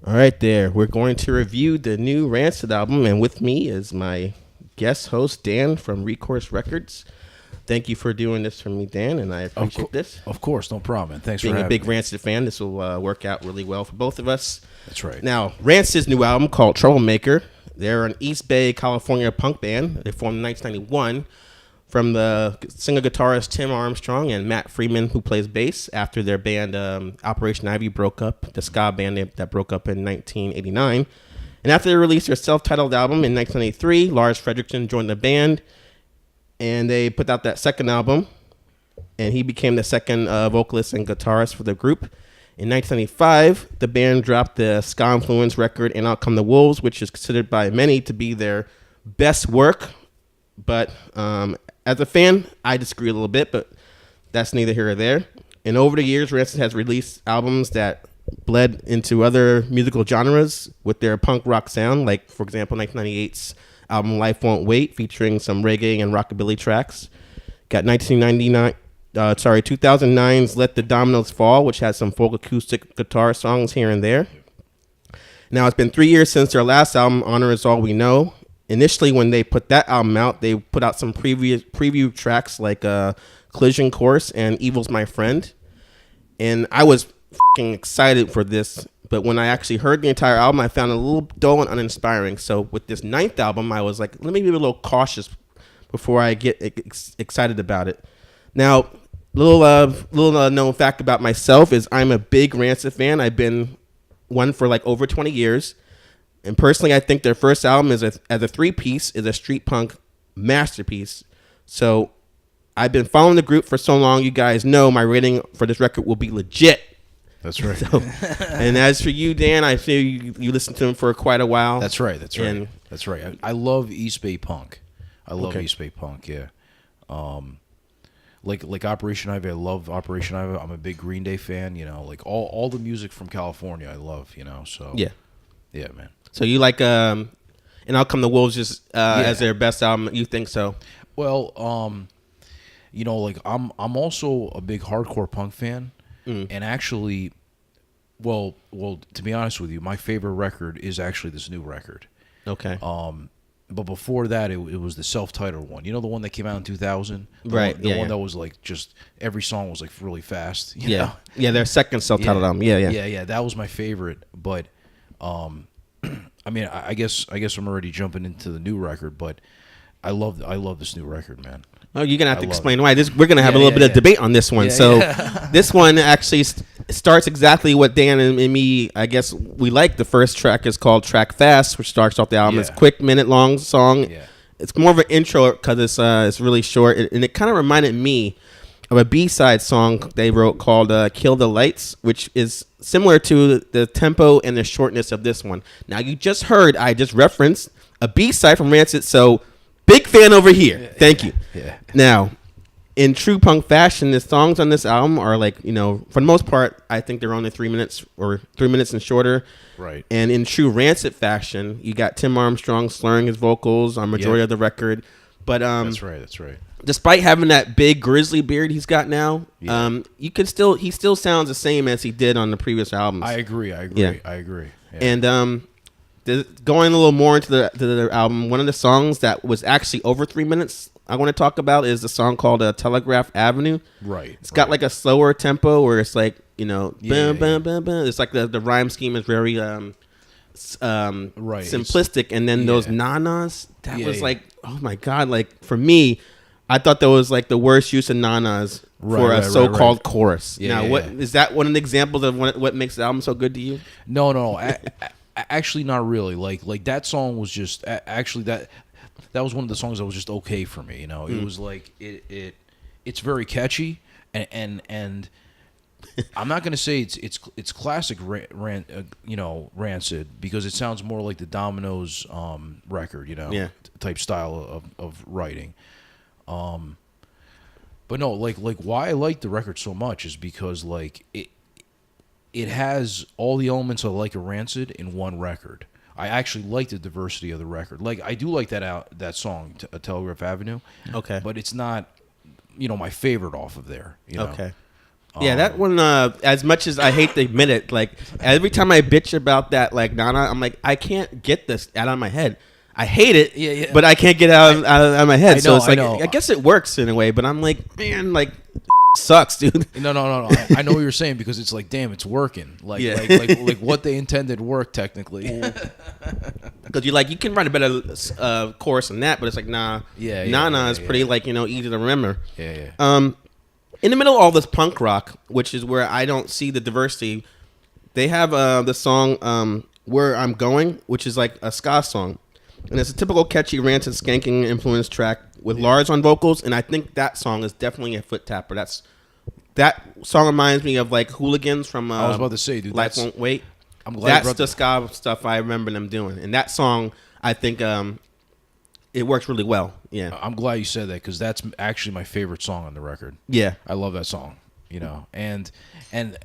All right, there. We're going to review the new Rancid album, and with me is my guest host, Dan from Recourse Records. Thank you for doing this for me, Dan, and I appreciate this. Of course, no problem. And thanks Being for a having big me. Rancid fan, this will work out really well for both of us. That's right. Now, Rancid's new album called Troublemaker. They're an East Bay, California punk band. They formed in 1991 from the singer-guitarist Tim Armstrong and Matt Freeman, who plays bass, after their band Operation Ivy broke up, the ska band that broke up in 1989. And after they released their self-titled album in 1983, Lars Fredriksson joined the band, and they put out that second album, and he became the second vocalist and guitarist for the group. In 1995, the band dropped the ska-influenced record And Out Come the Wolves, which is considered by many to be their best work. But as a fan, I disagree a little bit, but that's neither here or there. And over the years, Rancid has released albums that bled into other musical genres with their punk rock sound, like, for example, 1998's album Life Won't Wait, featuring some reggae and rockabilly tracks. Got 2009's Let the Dominoes Fall, which has some folk acoustic guitar songs here and there. Now, it's been 3 years since their last album, Honor Is All We Know. Initially, when they put that album out, they put out some preview tracks like Collision Course and Evil's My Friend. And I was fucking excited for this. But when I actually heard the entire album, I found it a little dull and uninspiring. So with this ninth album, I was like, let me be a little cautious before I get excited about it. Now, little known fact about myself is I'm a big Rancid fan. I've been one for like over 20 years. And personally, I think their first album as a three-piece is a street punk masterpiece. So I've been following the group for so long. You guys know my rating for this record will be legit. That's right. So, and as for you, Dan, I feel you listened to them for quite a while. That's right. And, That's right. I love East Bay punk. I love Okay. East Bay punk. Yeah. Like Operation Ivy. I love Operation Ivy. I'm a big Green Day fan. You know, like all the music from California, I love. You know, so yeah. yeah, man. So you like And Out Come the Wolves just as their best album? You think so? Well, you know, like I'm also a big hardcore punk fan, and actually, well, to be honest with you, my favorite record is actually this new record. Okay. But before that, it was the self-titled one. You know, the one that came out in 2000? Right, The yeah, one yeah. that was like just every song was like really fast. you Yeah. know? Yeah, their second self-titled album. Yeah. Yeah, that was my favorite. But, I mean, I guess I'm already jumping into the new record, but I love this new record, man. Oh, you're gonna have to love explain why. We're gonna have a Yeah, little yeah, bit of yeah. debate on this one. Yeah, So, yeah. this one actually starts exactly what Dan and me, I guess, we like. The first track is called Track Fast, which starts off the album. Yeah. It's a quick, minute-long song. Yeah. It's more of an intro because it's really short, and it kind of reminded me of a B-side song they wrote called "Kill the Lights," which is similar to the tempo and the shortness of this one. Now, you just heard I just referenced a B-side from Rancid, so big fan over here. Thank you. Yeah. Now, in true punk fashion, the songs on this album are like, you know, for the most part, I think they're only 3 minutes or 3 minutes and shorter. Right. And in true Rancid fashion, you got Tim Armstrong slurring his vocals on majority Yep. of the record. But That's right. despite having that big grizzly beard he's got now, Yeah. he still sounds the same as he did on the previous albums. I agree. Yeah. Yeah. And going a little more into the album, one of the songs that was actually over 3 minutes I want to talk about is the song called Telegraph Avenue. Right. It's got like a slower tempo where it's like, you know, Yeah, bum, bum, bum, bum. It's like the rhyme scheme is very simplistic, and then those nanas, that was like, oh my god, like for me, I thought that was like the worst use of nanas for a so-called chorus. Yeah, now, is that one of the examples of what makes the album so good to you? No. Actually, not really. Like that song was just actually that was one of the songs that was just okay for me. You know, it was like it's very catchy and I'm not gonna say it's classic Rancid because it sounds more like the Dominoes record, you know, type style of writing. But no, like why I like the record so much is because like it has all the elements I like a Rancid in one record. I actually like the diversity of the record. Like I do like that song, Telegraph Avenue. Okay, but it's not, you know, my favorite off of there. You know? Okay. Yeah, that one. As much as I hate to admit it, like every time I bitch about that, like Nana, I'm like, I can't get this out of my head. I hate it, but I can't get it out of my head. So it's like, I guess it works in a way, but I'm like, man, like sucks, dude. No. I know what you're saying because it's like, damn, it's working. Like what they intended worked technically. Because you can write a better chorus than that, but it's like, nah. Nana is pretty like easy to remember. Yeah. In the middle of all this punk rock, which is where I don't see the diversity, they have the song "Where I'm Going," which is like a ska song. And it's a typical catchy Rancid skanking influence track with Lars on vocals, and I think that song is definitely a foot tapper. That song reminds me of like Hooligans from I was about to say, dude, Life Won't Wait. I'm glad that's the ska stuff I remember them doing, and that song I think it works really well. Yeah, I'm glad you said that because that's actually my favorite song on the record. Yeah, I love that song. And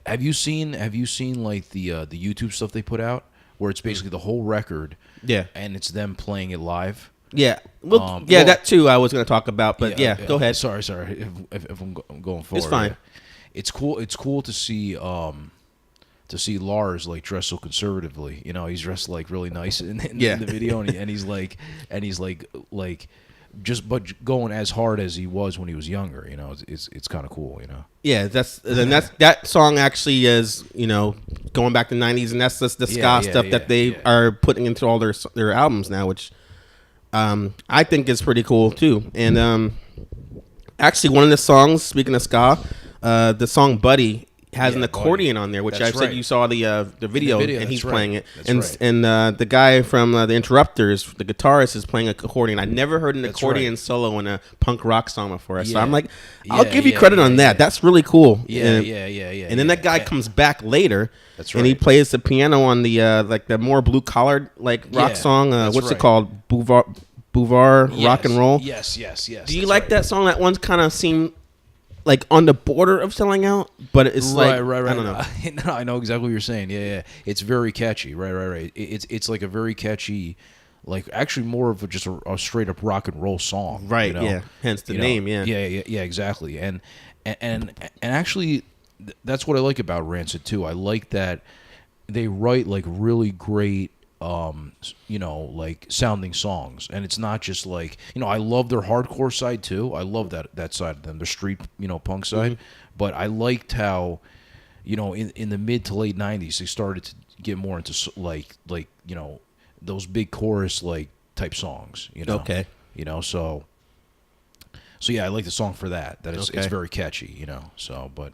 have you seen like the YouTube stuff they put out where it's basically the whole record? Yeah, and it's them playing it live. Yeah, well, that too I was going to talk about, but go ahead. Sorry, if I'm going forward. It's fine. It's cool. It's cool to see Lars like dressed so conservatively. He's dressed like really nice in the video, and he's like just but going as hard as he was when he was younger. It's kind of cool. Yeah, that song actually is going back to the 90s, and that's just the ska stuff that they are putting into all their albums now, which I think is pretty cool too. And actually, one of the songs, speaking of ska, the song "Buddy" has an accordion on there, which I said you saw the video, and he's playing it. And the guy from the Interrupters, the guitarist, is playing an accordion. I never heard an accordion solo in a punk rock song before, so I'm like, I'll give you credit on that. That's really cool. Yeah. And then that guy comes back later, and he plays the piano on the like the more blue collared like rock song. What's it called? Boov Rock and Roll. Yes. Do you like that song? That one's kind of seemed like on the border of selling out, but it's right. I don't know. No, I know exactly what you're saying. Yeah. It's very catchy. Right. It's like a very catchy, like actually more of just a straight up rock and roll song. Right. Yeah. Hence the name. Yeah. Yeah. Exactly. And actually, that's what I like about Rancid too. I like that they write like really great like sounding songs, and it's not just like I love their hardcore side too. I love that side of them, the street punk side. But I liked how in the mid to late 90s they started to get more into like those big chorus like type songs. Okay. So yeah, I like the song for that. It's very catchy. So but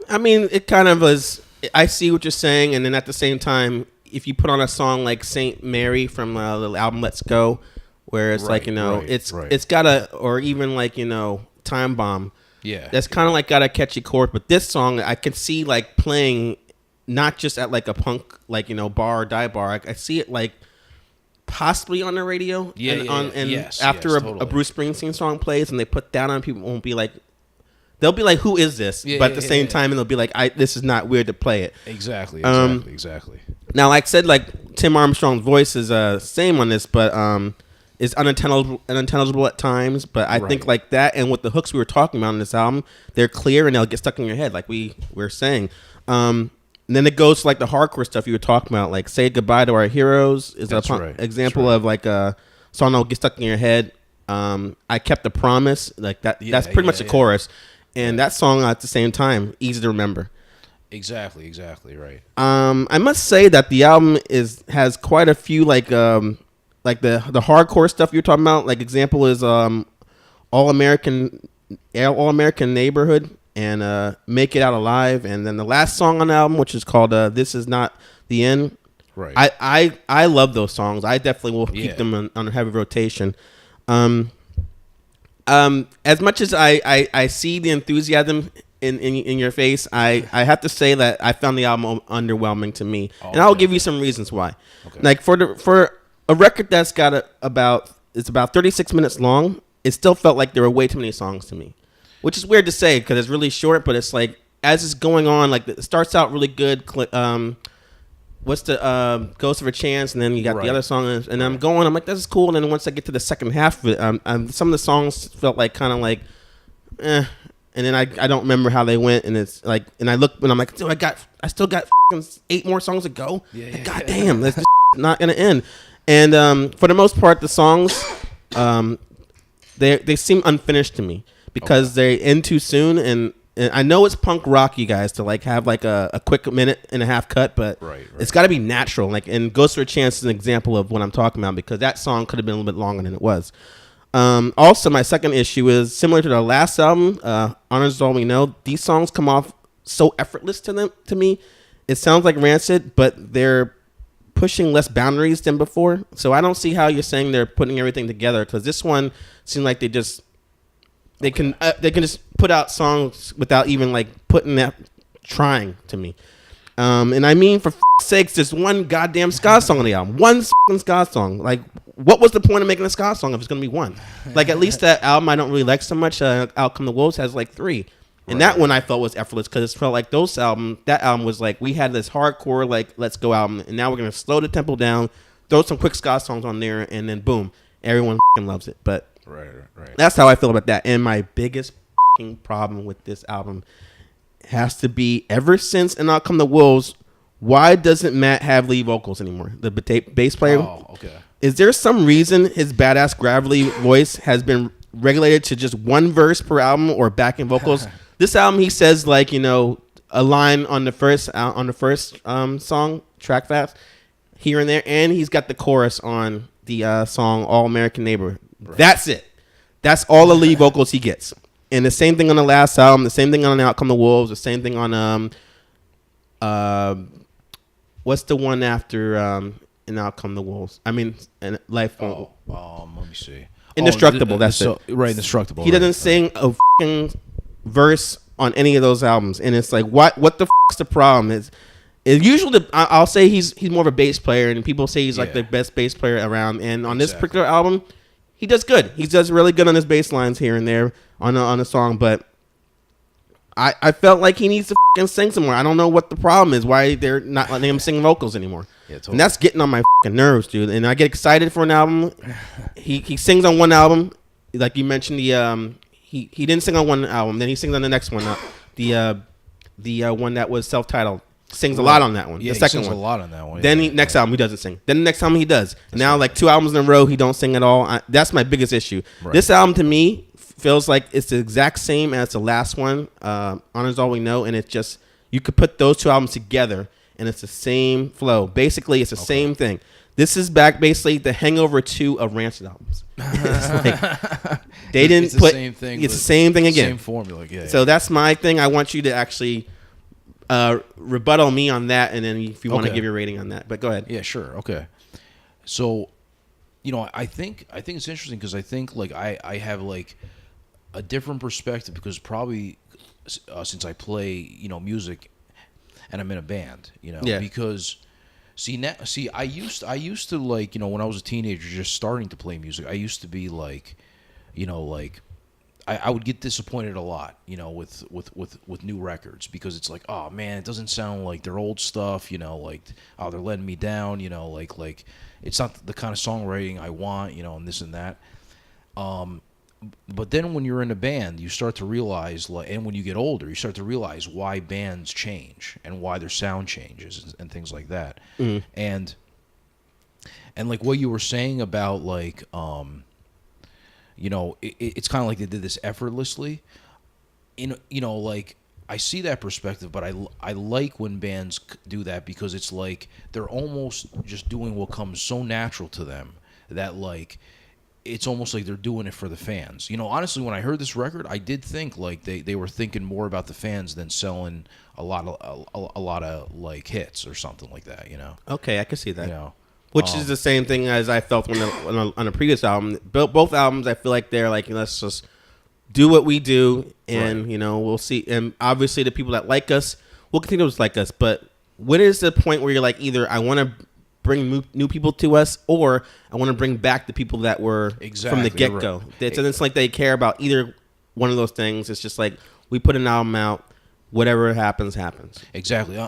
I mean, it kind of is. I see what you're saying, and then at the same time, if you put on a song like Saint Mary from the album Let's Go, where it's it's got a, or even like Time Bomb, that's kind of like got a catchy chord. But this song I could see like playing not just at like a punk like bar or dive bar. I see it like possibly on the radio. After a Bruce Springsteen song plays and they put that on, people won't be like, they'll be like, who is this? But at the same time, and they'll be like, this is not weird to play it. Exactly. Now, like I said, like Tim Armstrong's voice is same on this, but is unintelligible at times. But I think like that, and with the hooks we were talking about on this album, they're clear and they'll get stuck in your head, like we were saying. And then it goes to like the hardcore stuff you were talking about, like "Say Goodbye to Our Heroes" is example of like a song that'll get stuck in your head. "I Kept the Promise," like that. That's pretty much the chorus, and that song at the same time easy to remember. Exactly, right. I must say that the album has quite a few like the hardcore stuff you're talking about. Like example is All American Neighborhood and Make It Out Alive, and then the last song on the album, which is called This Is Not the End. Right. I love those songs. I definitely will keep them on heavy rotation. As much as I see the enthusiasm in your face, I have to say that I found the album underwhelming to me, and I'll give you some reasons why. Okay. Like for a record that's got about 36 minutes long, it still felt like there were way too many songs to me, which is weird to say because it's really short. But it's like as it's going on, like it starts out really good. What's the Ghost of a Chance, and then you got the other song, and I'm like, this is cool. And then once I get to the second half of it, some of the songs felt like kind of like, and then I don't remember how they went, and it's like, and I look and I'm like, dude, I still got 8 more songs to go. Like, God damn, that's just not gonna end. And for the most part, the songs they seem unfinished to me because they end too soon, and I know it's punk rock, you guys, to like have like a quick minute and a half cut, but it's got to be natural. Like, and Ghost for a Chance is an example of what I'm talking about, because that song could have been a little bit longer than it was. Also, my second issue is similar to the last album, Honors All We Know. These songs come off so effortless to me. It sounds like Rancid, but they're pushing less boundaries than before. So I don't see how you're saying they're putting everything together, because this one seems like they can just put out songs without even like trying to me. And I mean, for sakes, there's one goddamn ska song on the album. One fucking ska song. Like, what was the point of making a ska song if it's gonna be one? Like, at least that album I don't really like so much. Out Come the Wolves has like 3. And that one I felt was effortless, because it felt like that album was like, we had this hardcore, like, let's go album, and now we're going to slow the tempo down, throw some quick ska songs on there, and then boom, everyone loves it. But that's how I feel about that. And my biggest problem with this album has to be, ever since And Out Come the Wolves, why doesn't Matt have lead vocals anymore? The bass player? Oh, okay. Is there some reason his badass gravelly voice has been regulated to just one verse per album or backing vocals? This album, he says, like, you know, a line on the first song, Track Fast, here and there, and he's got the chorus on the song All American Neighbor. Right. That's it. That's all the lead vocals he gets. And the same thing on the last album, the same thing on Out Come the Wolves, the same thing on what's the one after And Out Come the Wolves? I mean, and Life Won't. Let me see. Indestructible. That's it. Right, Indestructible. He doesn't sing a fucking verse on any of those albums, and it's like, what the fuck's the problem? Is usually I'll say he's more of a bass player, and people say he's like the best bass player around. And on this particular album, he does good. He does really good on his bass lines here and there on a song, but I felt like he needs to fucking sing somewhere. I don't know what the problem is. Why they're not letting him sing vocals anymore? Yeah, totally. And that's getting on my fucking nerves, dude. And I get excited for an album. He sings on one album, like you mentioned. He didn't sing on one album. Then he sings on the next one. The one that was self-titled. Sings a lot on that one. Yeah, the second he sings one. a lot on that one. Then next album he doesn't sing. Then the next album he does. That's now like 2 albums in a row he don't sing at all. That's my biggest issue. Right. This album to me feels like it's the exact same as the last one. Honors All We Know, and it's just, you could put those 2 albums together and it's the same flow. Basically, it's the same thing. This is basically the Hangover 2 of Rancid albums. It's like, they didn't it's the same thing. It's the same thing again. Same formula. Yeah. So that's my thing. I want you to actually rebuttal me on that, and then if you want to give your rating on that. But go ahead. Yeah, sure. Okay. So, you know, I think it's interesting, because I think like I have like a different perspective, because probably since I play, you know, music and I'm in a band, you know, because I used to, like, you know, when I was a teenager just starting to play music, I used to be like, you know, like I would get disappointed a lot, you know, with new records, because it's like, oh man, it doesn't sound like their old stuff, you know, like, oh, they're letting me down, you know, like it's not the kind of songwriting I want, you know, and this and that. But then when you're in a band, you start to realize, like, and when you get older, you start to realize why bands change and why their sound changes and things like that. Mm. And like what you were saying about, like, you know, it's kind of like they did this effortlessly. You know, like, I see that perspective, but I like when bands do that, because it's like they're almost just doing what comes so natural to them that, like, it's almost like they're doing it for the fans. You know, honestly, when I heard this record, I did think like they were thinking more about the fans than selling a lot of like hits or something like that. You know. Okay, I can see that. You know, which is the same thing as I felt on a previous album. Both albums, I feel like they're like, let's just do what we do, and you know, we'll see. And obviously, the people that like us will continue to like us. But when is the point where you're like, either I want to bring new people to us, or I want to bring back the people that were from the get-go. Right. It's like they care about either one of those things. It's just like, we put an album out, whatever happens, happens. Exactly.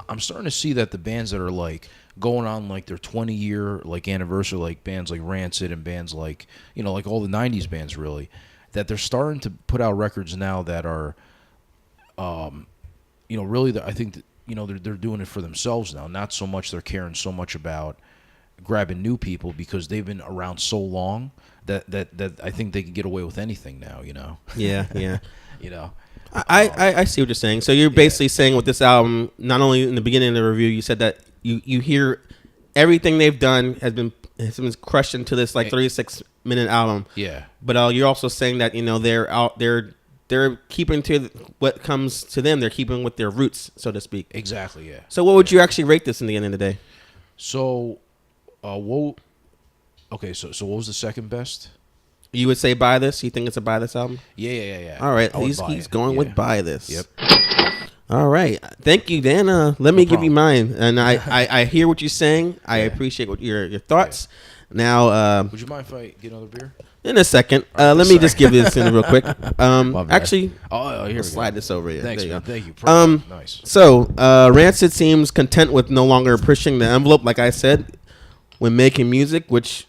I'm starting to see that the bands that are like going on like their 20-year like anniversary, like bands like Rancid and bands like, you know, like all the 90s bands really, that they're starting to put out records now that are really, I think that, they're doing it for themselves now. Not so much they're caring so much about grabbing new people because they've been around so long that I think they can get away with anything now. Yeah, yeah. you know. I see what you're saying. So you're basically saying with this album, not only in the beginning of the review, you said that you hear everything they've done has been crushed into this like 36-minute album. Yeah. But you're also saying that they're keeping to what comes to them. They're keeping with their roots, so to speak. Exactly. Yeah. So what would you actually rate this in the end of the day? So, okay. So what was the second best? You would say buy this? You think it's a buy this album? Yeah. All right, he's going with buy this. Yep. All right, thank you, Dan. Let me give you mine, and I hear what you're saying. I appreciate what your thoughts. Yeah. Now, would you mind if I get another beer? In a second. Let me just give this in real quick. Actually, here we slide this over here. Thanks, there you man. Thank you. Nice. So, Rancid seems content with no longer pushing the envelope, like I said, when making music, which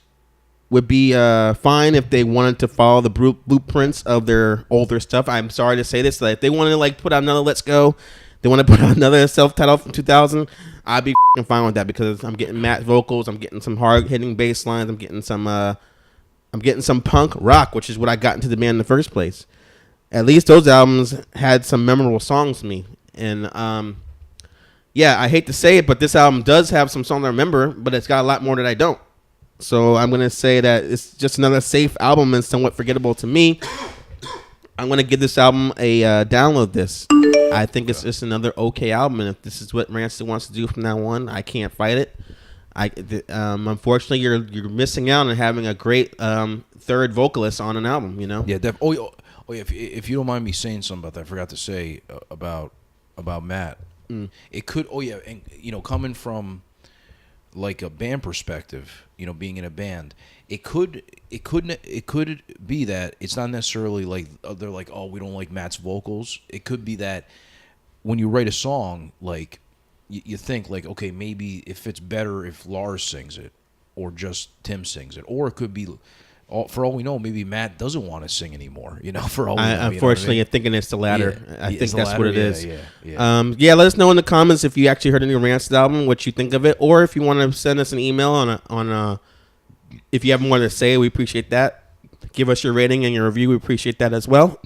would be fine if they wanted to follow the blueprints of their older stuff. I'm sorry to say this, like if they want to put out another Let's Go, they want to put out another self-titled from 2000, I'd be fine with that because I'm getting Matt vocals, I'm getting some hard hitting bass lines, I'm getting some punk rock, which is what I got into the band in the first place. At least those albums had some memorable songs to me, and I hate to say it, but this album does have some songs I remember, but it's got a lot more that I don't. So I'm going to say that it's just another safe album and somewhat forgettable to me. I'm going to give this album a download this. I think it's just another okay album, and if this is what Rancid wants to do from now on, I can't fight it. Unfortunately, you're missing out on having a great third vocalist on an album, Yeah, yeah. If you don't mind me saying something about that, I forgot to say about Matt. It could, and coming from like a band perspective, being in a band, it could be that it's not necessarily like they're like, oh, we don't like Matt's vocals. It could be that when you write a song, like you think like, okay, maybe it fits better if Lars sings it or just Tim sings it, or it could be, for all we know, maybe Matt doesn't want to sing anymore. For all we know, unfortunately, you're thinking it's the latter. Yeah. I think that's what it is. Yeah. Let us know in the comments if you actually heard a new Rancid album, what you think of it, or if you want to send us an email on if you have more to say, we appreciate that. Give us your rating and your review. We appreciate that as well.